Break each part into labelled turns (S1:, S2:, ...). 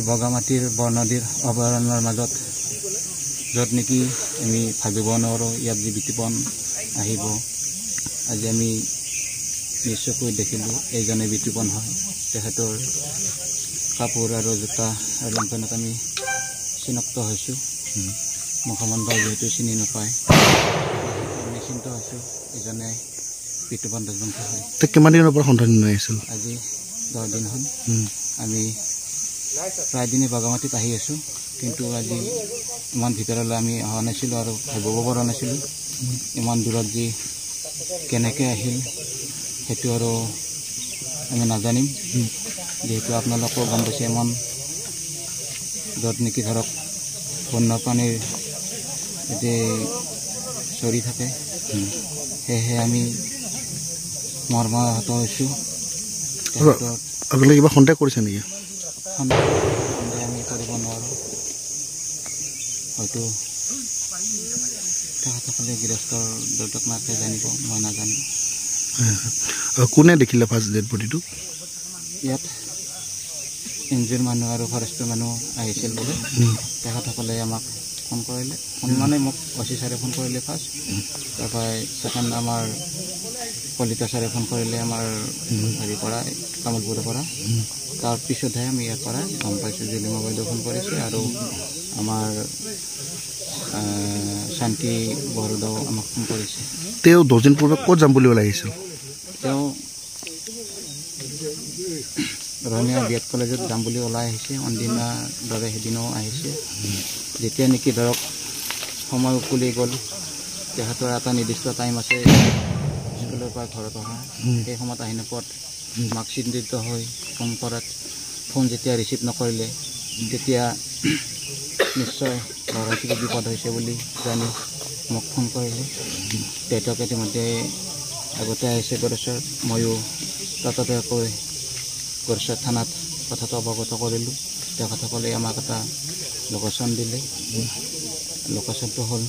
S1: আমি বগামাটিৰ বৰনদীৰ অভয়াৰণ্যৰ মাজত য'ত নেকি আমি ভাবিব নোৱাৰোঁ ইয়াত যে বিতুপন আহিব। আজি আমি নিশ্চয়কৈ দেখিলোঁ এইজনে বিতুপন হয়। তেখেতৰ কাপোৰ আৰু জোতা আৰু লংপেণ্টত আমি চিনাক্ত হৈছোঁ। মুখমণ্ডল যিহেতু চিনি নাপায়, নিশ্চিন্ত হৈছোঁ ইজনে বিতুপন ৰাজবংশী হয়।
S2: কিমান দিনৰ পৰা সন্ধান লৈ আছিল?
S1: আজি 10 দিন হ'ল। আমি প্ৰায় দিনে বগামাটিত আহি আছোঁ, কিন্তু আজি ইমান ভিতৰলৈ আমি অহা নাছিলোঁ আৰু ভাবিব পৰা নাছিলোঁ ইমান দূৰত যি কেনেকৈ আহিল সেইটো আৰু আমি নাজানিম। যিহেতু আপোনালোকেও গম পাইছে ইমান য'ত নেকি ধৰক বন্যপ্ৰাণীৰ যে চৰি থাকে, সেয়েহে আমি মৰ্মাহত হৈছোঁ।
S2: আপোনালোকে কিবা সন্দেহ কৰিছে নেকি?
S1: সন্দেহ আমি কৰিব নোৱাৰোঁ। হয়তো তেখেতসকলে গৃহস্থৰ দেউতাক মাকে জানিব, মই নাজানো।
S2: কোনে দেখিলে ফাৰ্ষ্ট ডেড বডিটো?
S1: ইয়াত এনজিঅ'ৰ মানুহ আৰু ফৰেষ্টৰ মানুহ আহিছিল বোলে। তেখেতসকলে আমাক ফোন কৰিলে, মানে মোক অচি ছাৰে ফোন কৰিলে ফাৰ্ষ্ট, তাৰপৰা ছেকেণ্ড আমাৰ কলিতা ছাৰে ফোন কৰিলে আমাৰ হেৰিৰ পৰা তামোলপুৰৰ পৰা। তাৰপিছতহে আমি ইয়াৰ পৰা গম পাইছোঁ। জুলিমা বাইদেউ ফোন কৰিছে আৰু আমাৰ শান্তি বৰদাও আমাক ফোন কৰিছে।
S2: তেওঁ 10 দিন পূৰ্বে ক'ত যাম বুলি ওলাই আহিছিল?
S1: তেওঁ ৰঙীয়া বিএড কলেজত যাম বুলি ওলাই আহিছে। অনদিনাৰ দৰে সেইদিনাও আহিছে। যেতিয়া নেকি ধৰক সময় উকলি গ'ল, তেখেতৰ এটা নিৰ্দিষ্ট টাইম আছে স্কুলৰ পৰা ঘৰত অহা, সেই সময়ত আহি নোপোৱাত মাক চিন্তিত হৈ ফোন কৰাত ফোন যেতিয়া ৰিচিভ নকৰিলে, তেতিয়া নিশ্চয় ল'ৰা কিবা বিপদ হৈছে বুলি জানি মোক ফোন কৰিলে। দেউতাকে ইতিমধ্যে আগতে আহিছে গড়চৰত, ময়ো ততাতৈয়াকৈ গড়চৰ থানাত কথাটো অৱগত কৰিলোঁ। তেখেতসকলে আমাক এটা লোকেশ্যন দিলে। লোকেশ্যনটো হ'ল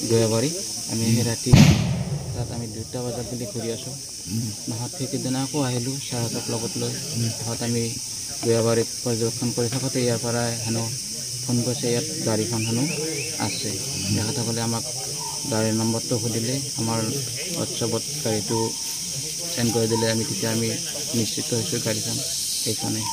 S1: গয়াবাৰী। আমি সেই ৰাতি তাত আমি 2টা বজাত বুলি ঘূৰি আছোঁ। নহত সেইদিনা আকৌ আহিলোঁ ছাৰহঁতক লগত লৈ। তাত আমি গয়াবাৰীত পৰ্যবেক্ষণ কৰি থাকোঁতে ইয়াৰ পৰাই হেনো ফোন কৰিছে ইয়াত গাড়ীখন হেনো আছে। তেখেতসকলে আমাক গাড়ীৰ নম্বৰটো সুধিলে, আমাৰ হোৱাটছআপত গাড়ীটো চেণ্ড কৰি দিলে। আমি তেতিয়া আমি নিশ্চিত হৈছোঁ গাড়ীখন এইখনেই।